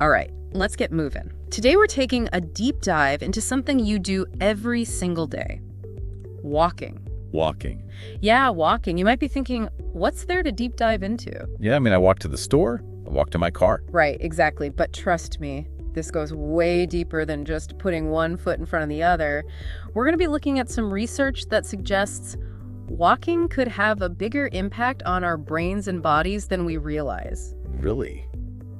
All right, let's get moving. Today we're taking a deep dive into something you do every single day. Walking. Walking. Yeah, walking. You might be thinking, what's there to deep dive into? Yeah, I walk to the store, I walk to my car. Right, exactly. But trust me, this goes way deeper than just putting one foot in front of the other. We're going to be looking at some research that suggests walking could have a bigger impact on our brains and bodies than we realize. Really?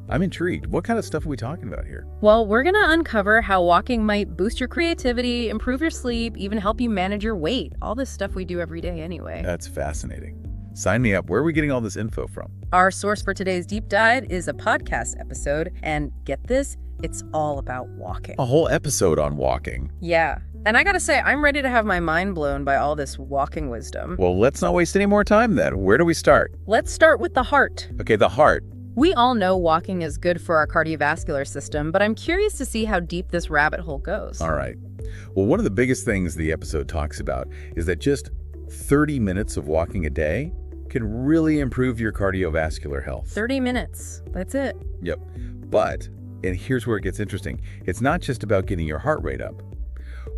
I'm intrigued. What kind of stuff are we talking about here? Well, we're going to uncover how walking might boost your creativity, improve your sleep, even help you manage your weight. All this stuff we do every day anyway. That's fascinating. Sign me up. Where are we getting all this info from? Our source for today's deep dive is a podcast episode, and get this, it's all about walking. A whole episode on walking. Yeah. And I gotta say, I'm ready to have my mind blown by all this walking wisdom. Well, let's not waste any more time then. Where do we start? Let's start with the heart. Okay, the heart. We all know walking is good for our cardiovascular system, but I'm curious to see how deep this rabbit hole goes. All right. Well, one of the biggest things the episode talks about is that just 30 minutes of walking a day can really improve your cardiovascular health. 30 minutes. That's it. Yep. But, and here's where it gets interesting, it's not just about getting your heart rate up.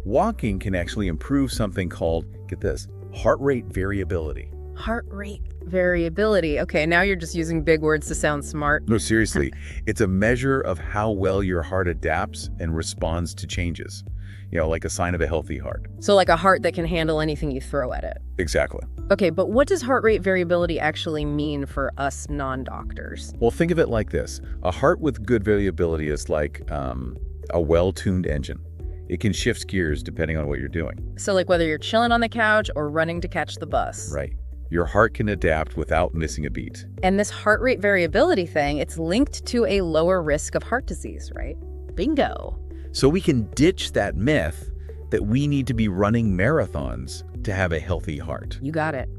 Walking can actually improve something called, get this, heart rate variability. Heart rate variability. Okay, now you're just using big words to sound smart. No, seriously, it's a measure of how well your heart adapts and responds to changes. You know, like a sign of a healthy heart. So like a heart that can handle anything you throw at it. Exactly. Okay, but what does heart rate variability actually mean for us non-doctors? Well, think of it like this. A heart with good variability is like a well-tuned engine. It can shift gears depending on what you're doing. So like whether you're chilling on the couch or running to catch the bus. Right. Your heart can adapt without missing a beat. And this heart rate variability thing, it's linked to a lower risk of heart disease, right? Bingo. So we can ditch that myth that we need to be running marathons to have a healthy heart. You got it.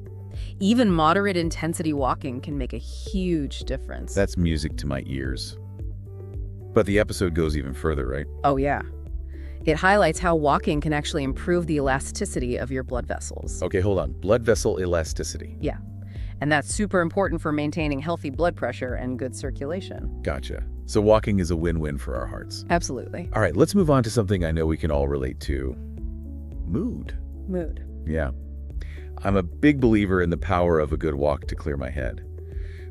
Even moderate intensity walking can make a huge difference. That's music to my ears. But the episode goes even further, right? Oh, yeah. It highlights how walking can actually improve the elasticity of your blood vessels. Okay, hold on. Blood vessel elasticity. Yeah. And that's super important for maintaining healthy blood pressure and good circulation. Gotcha. So walking is a win-win for our hearts. Absolutely. All right, let's move on to something I know we can all relate to. Mood. Mood. Yeah. I'm a big believer in the power of a good walk to clear my head.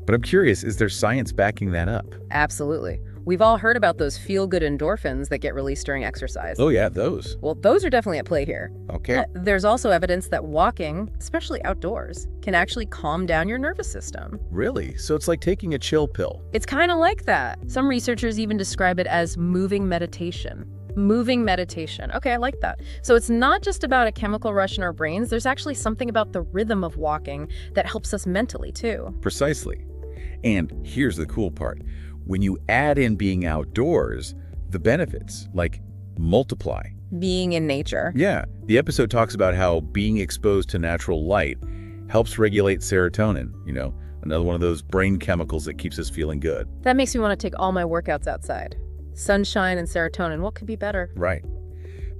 But I'm curious, is there science backing that up? Absolutely. We've all heard about those feel-good endorphins that get released during exercise. Oh yeah, those. Well, those are definitely at play here. Okay. There's also evidence that walking, especially outdoors, can actually calm down your nervous system. Really? So it's like taking a chill pill. It's kind of like that. Some researchers even describe it as moving meditation. Moving meditation. Okay, I like that. So it's not just about a chemical rush in our brains. There's actually something about the rhythm of walking that helps us mentally, too. Precisely. And here's the cool part. When you add in being outdoors, the benefits, like, multiply. Being in nature. Yeah. The episode talks about how being exposed to natural light helps regulate serotonin, you know, another one of those brain chemicals that keeps us feeling good. That makes me want to take all my workouts outside. Sunshine and serotonin, what could be better? Right.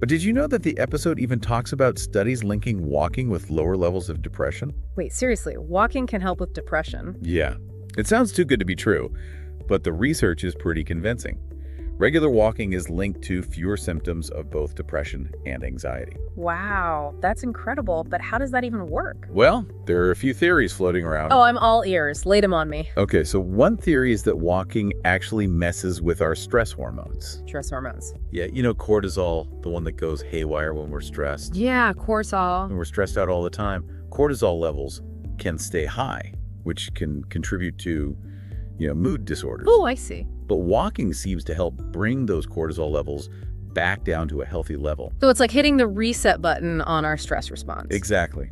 But did you know that the episode even talks about studies linking walking with lower levels of depression? Wait, seriously, walking can help with depression? Yeah. It sounds too good to be true, but the research is pretty convincing. Regular walking is linked to fewer symptoms of both depression and anxiety. Wow, that's incredible, but how does that even work? Well, there are a few theories floating around. Oh, I'm all ears. Lay them on me. Okay, so one theory is that walking actually messes with our stress hormones. Stress hormones. Yeah, you know cortisol, the one that goes haywire when we're stressed. Yeah, cortisol. When we're stressed out all the time, cortisol levels can stay high, which can contribute to, mood disorders. Oh, I see. But walking seems to help bring those cortisol levels back down to a healthy level. So it's like hitting the reset button on our stress response. Exactly.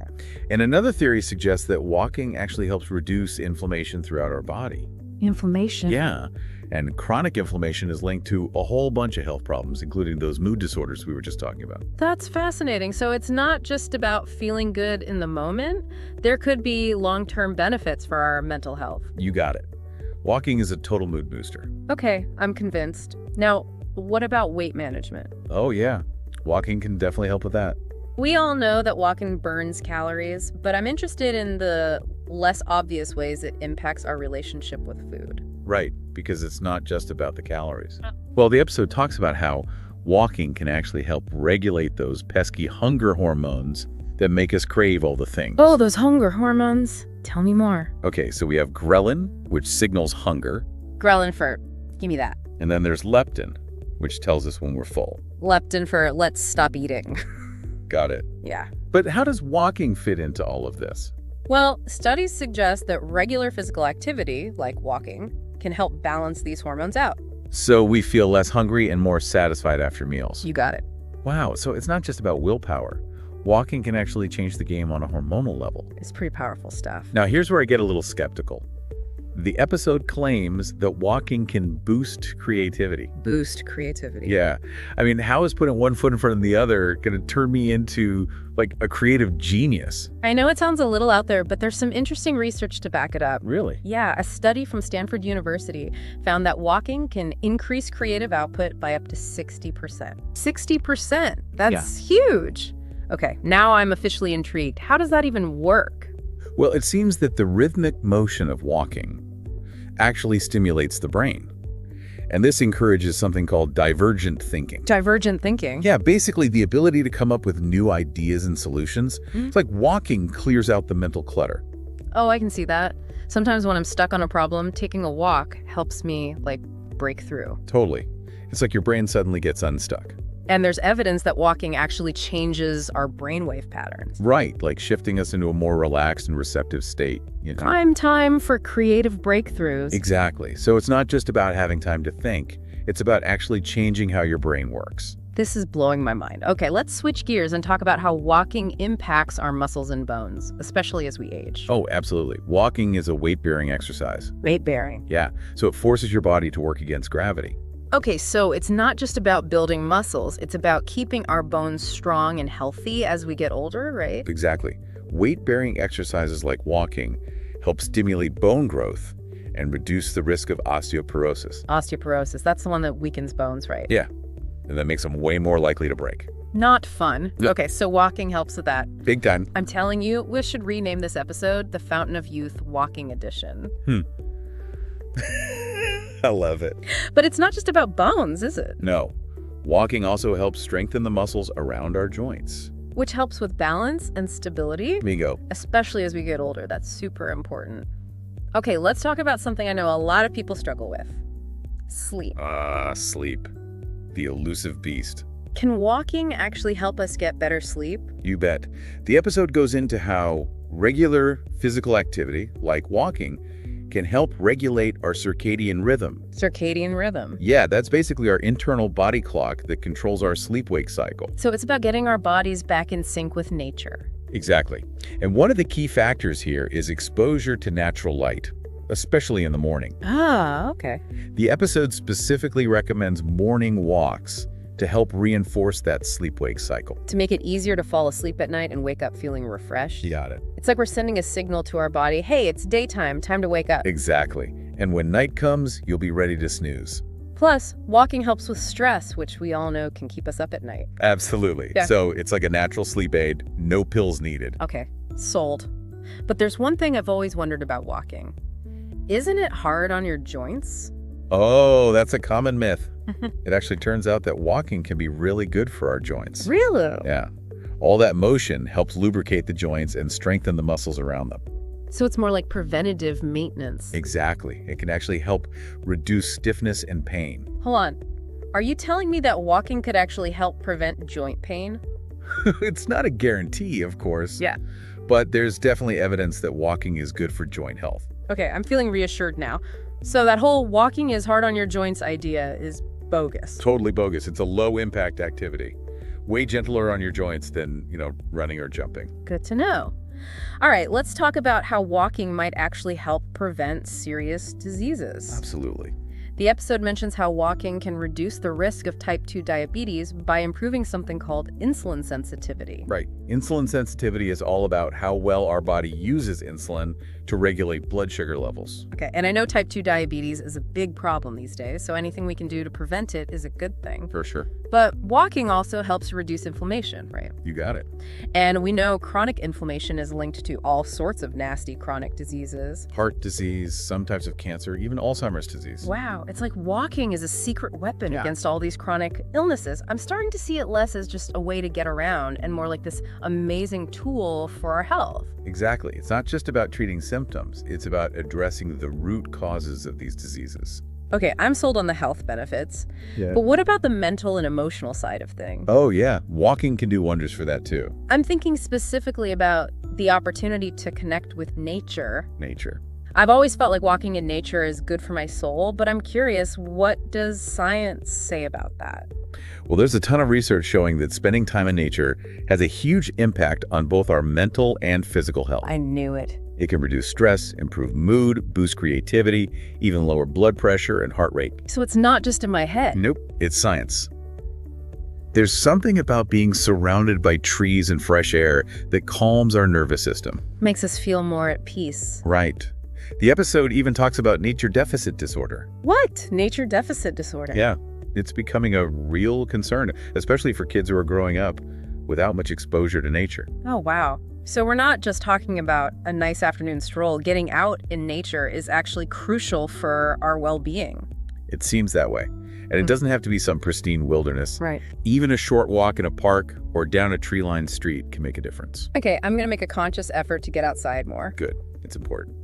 And another theory suggests that walking actually helps reduce inflammation throughout our body. Inflammation? Yeah. And chronic inflammation is linked to a whole bunch of health problems, including those mood disorders we were just talking about. That's fascinating. So it's not just about feeling good in the moment. There could be long-term benefits for our mental health. You got it. Walking is a total mood booster. Okay, I'm convinced. Now, what about weight management? Oh yeah, walking can definitely help with that. We all know that walking burns calories, but I'm interested in the less obvious ways it impacts our relationship with food. Right, because it's not just about the calories. Uh. Well, the episode talks about how walking can actually help regulate those pesky hunger hormones that make us crave all the things. Oh, those hunger hormones. Tell me more. Okay, so we have ghrelin, which signals hunger, Ghrelin for, give me that. and then there's leptin, which tells us when we're full. Leptin for, let's stop eating. Got it. Yeah. But how does walking fit into all of this? Well, studies suggest that regular physical activity, like walking, can help balance these hormones out. So we feel less hungry and more satisfied after meals. You got it. Wow, so it's not just about willpower. Walking can actually change the game on a hormonal level. It's pretty powerful stuff. Now, here's where I get a little skeptical. The episode claims that walking can boost creativity. Boost creativity. Yeah. I mean, how is putting one foot in front of the other going to turn me into, like, a creative genius? I know it sounds a little out there, but there's some interesting research to back it up. Really? Yeah, a study from Stanford University found that walking can increase creative output by up to 60%. 60%! That's huge! Okay, now I'm officially intrigued. How does that even work? Well, it seems that the rhythmic motion of walking actually stimulates the brain. And this encourages something called divergent thinking. Divergent thinking? Yeah, basically the ability to come up with new ideas and solutions. It's like walking clears out the mental clutter. Oh, I can see that. Sometimes when I'm stuck on a problem, taking a walk helps me, like, break through. Totally. It's like your brain suddenly gets unstuck. And there's evidence that walking actually changes our brainwave patterns. Right, like shifting us into a more relaxed and receptive state. You know? Prime time for creative breakthroughs. Exactly. So it's not just about having time to think. It's about actually changing how your brain works. This is blowing my mind. Okay, let's switch gears and talk about how walking impacts our muscles and bones, especially as we age. Oh, absolutely. Walking is a weight-bearing exercise. Weight bearing. Yeah, so it forces your body to work against gravity. Okay, so it's not just about building muscles, it's about keeping our bones strong and healthy as we get older, right? Exactly. Weight-bearing exercises like walking help stimulate bone growth and reduce the risk of osteoporosis. Osteoporosis, that's the one that weakens bones, right? Yeah, and that makes them way more likely to break. Not fun. Yep. Okay, so walking helps with that. Big time. I'm telling you, we should rename this episode the Fountain of Youth Walking Edition. I love it. But it's not just about bones, is it? No. Walking also helps strengthen the muscles around our joints. Which helps with balance and stability, Bingo. especially as we get older. That's super important. Okay, let's talk about something I know a lot of people struggle with. Sleep. Sleep. The elusive beast. Can walking actually help us get better sleep? You bet. The episode goes into how regular physical activity, like walking, can help regulate our circadian rhythm. Circadian rhythm. Yeah, that's basically our internal body clock that controls our sleep-wake cycle. So it's about getting our bodies back in sync with nature. Exactly. And one of the key factors here is exposure to natural light, especially in the morning. Ah, okay. The episode specifically recommends morning walks to help reinforce that sleep-wake cycle. To make it easier to fall asleep at night and wake up feeling refreshed. You got it. It's like we're sending a signal to our body, hey, it's daytime, time to wake up. Exactly. And when night comes, you'll be ready to snooze. Plus, walking helps with stress, which we all know can keep us up at night. Absolutely. Yeah. So it's like a natural sleep aid, no pills needed. Okay, sold. But there's one thing I've always wondered about walking. Isn't it hard on your joints? Oh, that's a common myth. It actually turns out that walking can be really good for our joints. Really? Yeah. All that motion helps lubricate the joints and strengthen the muscles around them. So it's more like preventative maintenance. Exactly. It can actually help reduce stiffness and pain. Hold on. Are you telling me that walking could actually help prevent joint pain? It's not a guarantee, of course. Yeah. But there's definitely evidence that walking is good for joint health. Okay, I'm feeling reassured now. So that whole walking is hard on your joints idea is bogus. Totally bogus. It's a low-impact activity. Way gentler on your joints than, running or jumping. Good to know. All right, let's talk about how walking might actually help prevent serious diseases. Absolutely. The episode mentions how walking can reduce the risk of type 2 diabetes by improving something called insulin sensitivity. Right. Insulin sensitivity is all about how well our body uses insulin to regulate blood sugar levels. Okay, and I know type 2 diabetes is a big problem these days, so anything we can do to prevent it is a good thing. For sure. But walking also helps reduce inflammation, right? You got it. And we know chronic inflammation is linked to all sorts of nasty chronic diseases. Heart disease, some types of cancer, even Alzheimer's disease. Wow, it's like walking is a secret weapon Yeah. against all these chronic illnesses. I'm starting to see it less as just a way to get around and more like this amazing tool for our health. Exactly. It's not just about treating symptoms. It's about addressing the root causes of these diseases. Okay, I'm sold on the health benefits, Yeah. but what about the mental and emotional side of things? Oh, yeah. Walking can do wonders for that, too. I'm thinking specifically about the opportunity to connect with nature. Nature. I've always felt like walking in nature is good for my soul, but I'm curious, what does science say about that? Well, there's a ton of research showing that spending time in nature has a huge impact on both our mental and physical health. I knew it. It can reduce stress, improve mood, boost creativity, even lower blood pressure and heart rate. So it's not just in my head. Nope, it's science. There's something about being surrounded by trees and fresh air that calms our nervous system. Makes us feel more at peace. Right. The episode even talks about nature deficit disorder. What? Nature deficit disorder? Yeah, it's becoming a real concern, especially for kids who are growing up without much exposure to nature. Oh, wow. So we're not just talking about a nice afternoon stroll. Getting out in nature is actually crucial for our well-being. It seems that way. And it doesn't have to be some pristine wilderness. Right. Even a short walk in a park or down a tree-lined street can make a difference. Okay, I'm going to make a conscious effort to get outside more. Good. It's important.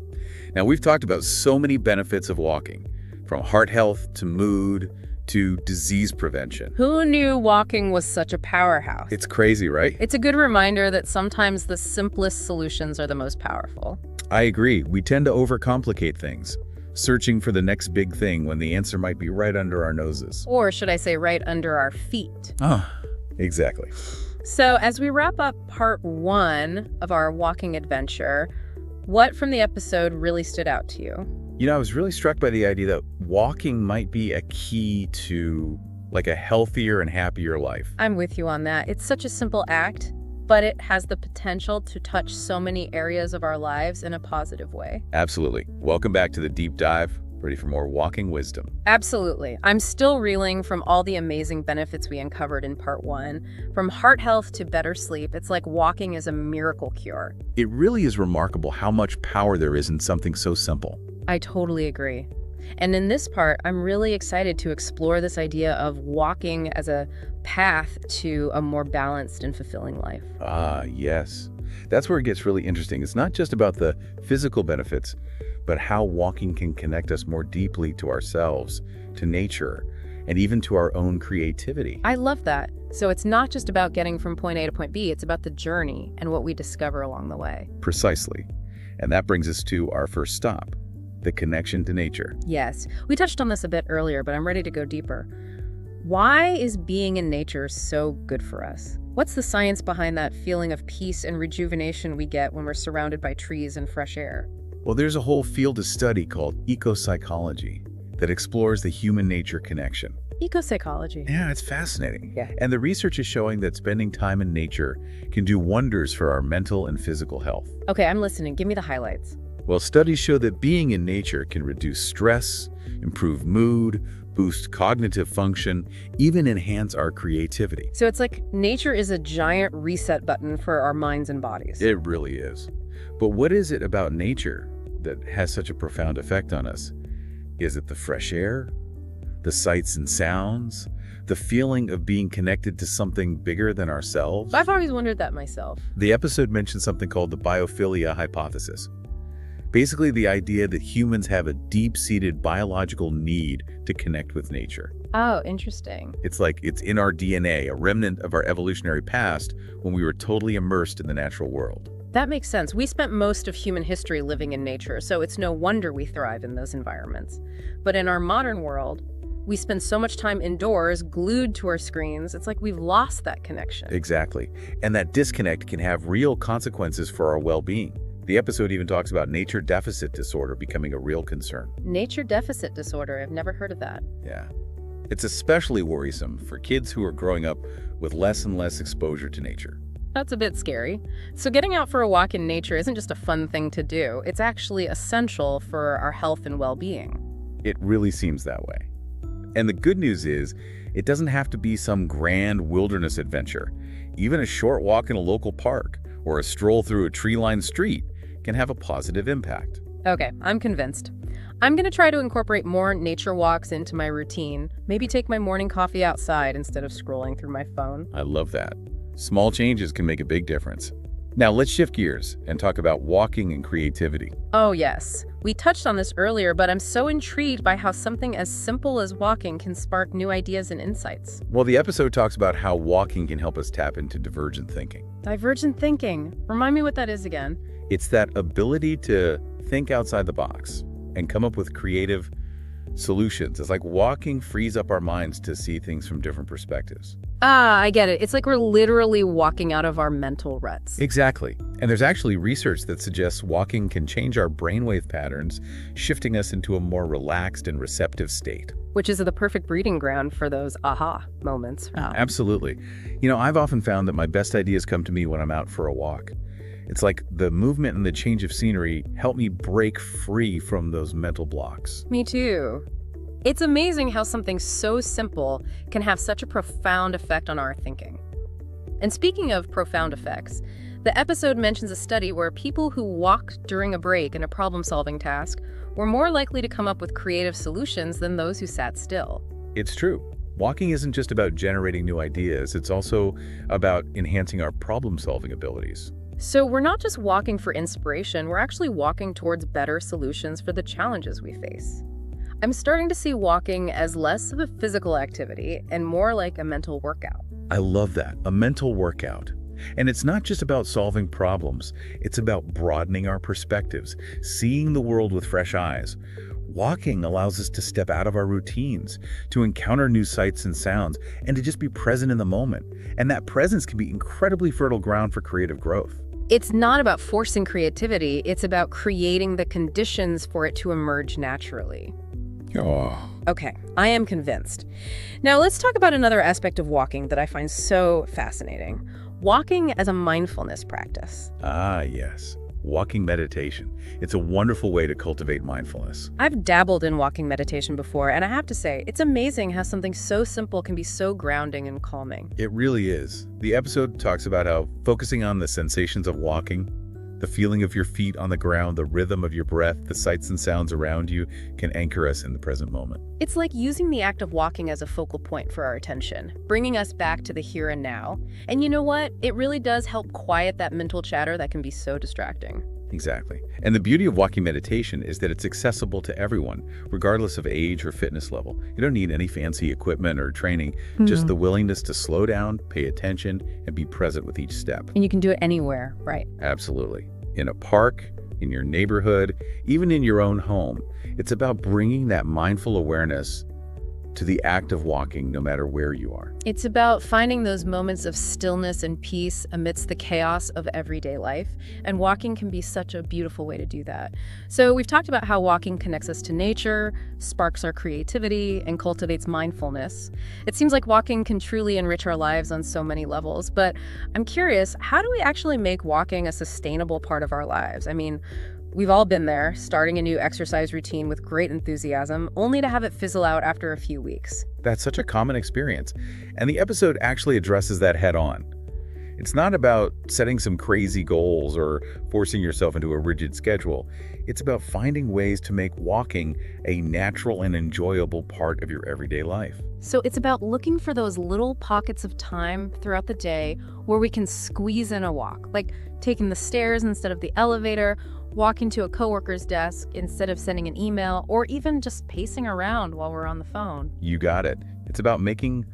Now, we've talked about so many benefits of walking, from heart health to mood to disease prevention. Who knew walking was such a powerhouse? It's crazy, right? It's a good reminder that sometimes the simplest solutions are the most powerful. I agree. We tend to overcomplicate things, searching for the next big thing when the answer might be right under our noses. Or should I say right under our feet? Ah, exactly. So as we wrap up part 1 of our walking adventure, what from the episode really stood out to you? You know, I was really struck by the idea that walking might be a key to like a healthier and happier life. I'm with you on that. It's such a simple act, but it has the potential to touch so many areas of our lives in a positive way. Absolutely. Welcome back to the deep dive. Ready for more walking wisdom? Absolutely. I'm still reeling from all the amazing benefits we uncovered in part 1. From heart health to better sleep, it's like walking is a miracle cure. It really is remarkable how much power there is in something so simple. I totally agree. And in this part, I'm really excited to explore this idea of walking as a path to a more balanced and fulfilling life. Ah, yes. That's where it gets really interesting. It's not just about the physical benefits, but how walking can connect us more deeply to ourselves, to nature, and even to our own creativity. I love that. So it's not just about getting from point A to point B, it's about the journey and what we discover along the way. Precisely. And that brings us to our first stop, the connection to nature. Yes, we touched on this a bit earlier, but I'm ready to go deeper. Why is being in nature so good for us? What's the science behind that feeling of peace and rejuvenation we get when we're surrounded by trees and fresh air? Well, there's a whole field of study called ecopsychology that explores the human-nature connection. Ecopsychology. Yeah, it's fascinating. Yeah. And the research is showing that spending time in nature can do wonders for our mental and physical health. Okay, I'm listening. Give me the highlights. Well, studies show that being in nature can reduce stress, improve mood, boost cognitive function, even enhance our creativity. So it's like nature is a giant reset button for our minds and bodies. It really is. But what is it about nature that has such a profound effect on us? Is it the fresh air, the sights and sounds, the feeling of being connected to something bigger than ourselves? I've always wondered that myself. The episode mentioned something called the biophilia hypothesis. Basically, the idea that humans have a deep-seated biological need to connect with nature. Oh, interesting. It's like it's in our DNA, a remnant of our evolutionary past when we were totally immersed in the natural world. That makes sense. We spent most of human history living in nature, so it's no wonder we thrive in those environments. But in our modern world, we spend so much time indoors, glued to our screens, it's like we've lost that connection. Exactly. And that disconnect can have real consequences for our well-being. The episode even talks about nature deficit disorder becoming a real concern. Nature deficit disorder, I've never heard of that. Yeah. It's especially worrisome for kids who are growing up with less and less exposure to nature. That's a bit scary. So getting out for a walk in nature isn't just a fun thing to do. It's actually essential for our health and well-being. It really seems that way. And the good news is, it doesn't have to be some grand wilderness adventure. Even a short walk in a local park or a stroll through a tree-lined street can have a positive impact. Okay, I'm convinced. I'm going to try to incorporate more nature walks into my routine. Maybe take my morning coffee outside instead of scrolling through my phone. I love that. Small changes can make a big difference. Now let's shift gears and talk about walking and creativity. Oh yes, we touched on this earlier, but I'm so intrigued by how something as simple as walking can spark new ideas and insights. Well, the episode talks about how walking can help us tap into divergent thinking. Divergent thinking. Remind me what that is again. It's that ability to think outside the box and come up with creative solutions. It's like walking frees up our minds to see things from different perspectives. Ah, I get it. It's like we're literally walking out of our mental ruts. Exactly. And there's actually research that suggests walking can change our brainwave patterns, shifting us into a more relaxed and receptive state. Which is the perfect breeding ground for those aha moments. Absolutely. You know, I've often found that my best ideas come to me when I'm out for a walk. It's like the movement and the change of scenery help me break free from those mental blocks. Me too. It's amazing how something so simple can have such a profound effect on our thinking. And speaking of profound effects, the episode mentions a study where people who walked during a break in a problem-solving task were more likely to come up with creative solutions than those who sat still. It's true. Walking isn't just about generating new ideas, it's also about enhancing our problem-solving abilities. So we're not just walking for inspiration, we're actually walking towards better solutions for the challenges we face. I'm starting to see walking as less of a physical activity and more like a mental workout. I love that, a mental workout. And it's not just about solving problems, it's about broadening our perspectives, seeing the world with fresh eyes. Walking allows us to step out of our routines, to encounter new sights and sounds, and to just be present in the moment. And that presence can be incredibly fertile ground for creative growth. It's not about forcing creativity, it's about creating the conditions for it to emerge naturally. Oh. Okay, I am convinced. Now let's talk about another aspect of walking that I find so fascinating. Walking as a mindfulness practice. Ah, yes. Walking meditation. It's a wonderful way to cultivate mindfulness. I've dabbled in walking meditation before, and I have to say, it's amazing how something so simple can be so grounding and calming. It really is. The episode talks about how focusing on the sensations of walking, the feeling of your feet on the ground, the rhythm of your breath, the sights and sounds around you can anchor us in the present moment. It's like using the act of walking as a focal point for our attention, bringing us back to the here and now. And you know what? It really does help quiet that mental chatter that can be so distracting. Exactly. And the beauty of walking meditation is that it's accessible to everyone, regardless of age or fitness level. You don't need any fancy equipment or training, just the willingness to slow down, pay attention, and be present with each step. And you can do it anywhere, right? Absolutely. In a park, in your neighborhood, even in your own home. It's about bringing that mindful awareness to the act of walking, no matter where you are. It's about finding those moments of stillness and peace amidst the chaos of everyday life, and walking can be such a beautiful way to do that. So we've talked about how walking connects us to nature, sparks our creativity, and cultivates mindfulness. It seems like walking can truly enrich our lives on so many levels, but I'm curious, how do we actually make walking a sustainable part of our lives? I mean, we've all been there, starting a new exercise routine with great enthusiasm, only to have it fizzle out after a few weeks. That's such a common experience, and the episode actually addresses that head on. It's not about setting some crazy goals or forcing yourself into a rigid schedule. It's about finding ways to make walking a natural and enjoyable part of your everyday life. So it's about looking for those little pockets of time throughout the day where we can squeeze in a walk, like taking the stairs instead of the elevator, walking to a coworker's desk instead of sending an email, or even just pacing around while we're on the phone. You got it. It's about making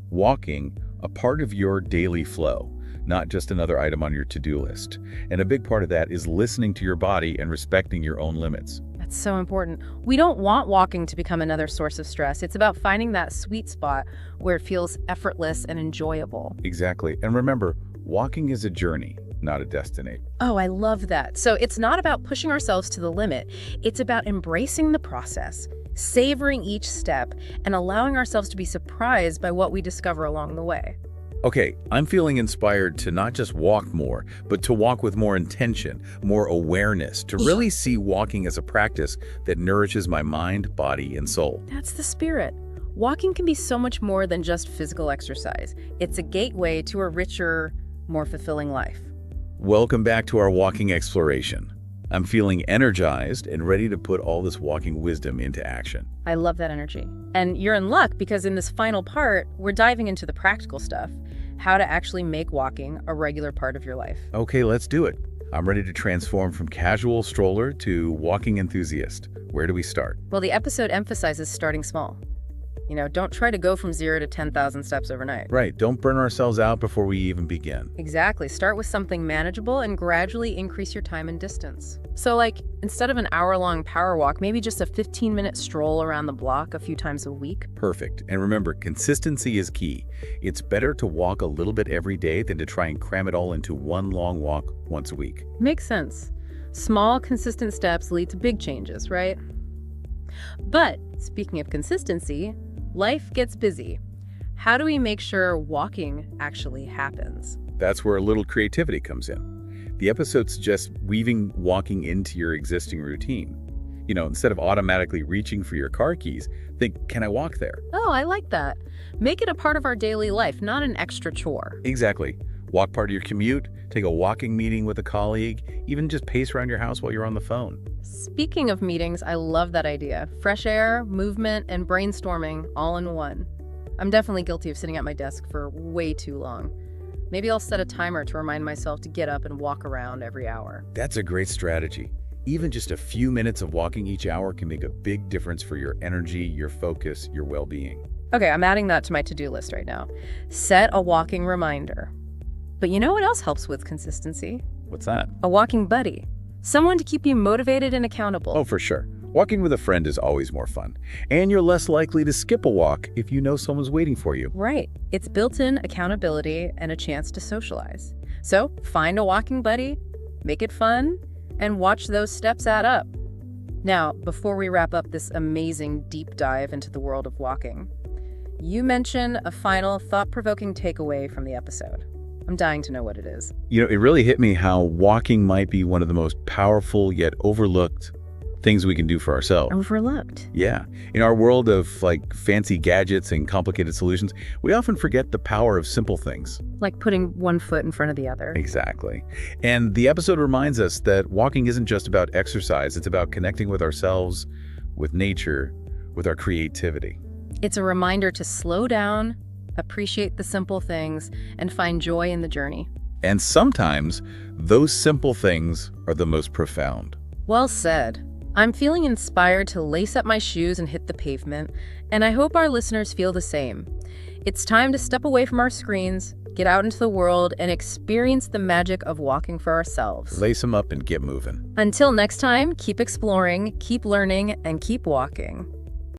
walking a part of your daily flow, not just another item on your to-do list. And a big part of that is listening to your body and respecting your own limits. That's so important. We don't want walking to become another source of stress. It's about finding that sweet spot where it feels effortless and enjoyable. Exactly. And remember, walking is a journey, not a destination. Oh, I love that. So it's not about pushing ourselves to the limit. It's about embracing the process, savoring each step, and allowing ourselves to be surprised by what we discover along the way. Okay, I'm feeling inspired to not just walk more, but to walk with more intention, more awareness, to really see walking as a practice that nourishes my mind, body, and soul. That's the spirit. Walking can be so much more than just physical exercise. It's a gateway to a richer, more fulfilling life. Welcome back to our walking exploration. I'm feeling energized and ready to put all this walking wisdom into action. I love that energy. And you're in luck because in this final part, we're diving into the practical stuff, how to actually make walking a regular part of your life. Okay, let's do it. I'm ready to transform from casual stroller to walking enthusiast. Where do we start? Well, the episode emphasizes starting small. Don't try to go from 0 to 10,000 steps overnight. Right, don't burn ourselves out before we even begin. Exactly. Start with something manageable and gradually increase your time and distance. So instead of an hour-long power walk, maybe just a 15-minute stroll around the block a few times a week. Perfect. And remember, consistency is key. It's better to walk a little bit every day than to try and cram it all into one long walk once a week. Makes sense. Small, consistent steps lead to big changes, right? But speaking of consistency, life gets busy. How do we make sure walking actually happens? That's where a little creativity comes in. The episode suggests weaving walking into your existing routine. Instead of automatically reaching for your car keys, think, can I walk there? Oh, I like that. Make it a part of our daily life, not an extra chore. Exactly. Walk part of your commute, take a walking meeting with a colleague, even just pace around your house while you're on the phone. Speaking of meetings, I love that idea. Fresh air, movement, and brainstorming all in one. I'm definitely guilty of sitting at my desk for way too long. Maybe I'll set a timer to remind myself to get up and walk around every hour. That's a great strategy. Even just a few minutes of walking each hour can make a big difference for your energy, your focus, your well-being. Okay, I'm adding that to my to-do list right now. Set a walking reminder. But you know what else helps with consistency? What's that? A walking buddy. Someone to keep you motivated and accountable. Oh, for sure. Walking with a friend is always more fun. And you're less likely to skip a walk if you know someone's waiting for you. Right. It's built-in accountability and a chance to socialize. So find a walking buddy, make it fun, and watch those steps add up. Now, before we wrap up this amazing deep dive into the world of walking, you mention a final thought-provoking takeaway from the episode. I'm dying to know what it is. It really hit me how walking might be one of the most powerful yet overlooked things we can do for ourselves. Overlooked? Yeah. In our world of fancy gadgets and complicated solutions, we often forget the power of simple things. Like putting one foot in front of the other. Exactly. And the episode reminds us that walking isn't just about exercise. It's about connecting with ourselves, with nature, with our creativity. It's a reminder to slow down, appreciate the simple things, and find joy in the journey. And sometimes those simple things are the most profound. Well said. I'm feeling inspired to lace up my shoes and hit the pavement, and I hope our listeners feel the same. It's time to step away from our screens, get out into the world, and experience the magic of walking for ourselves. Lace them up and get moving. Until next time, keep exploring, keep learning, and keep walking.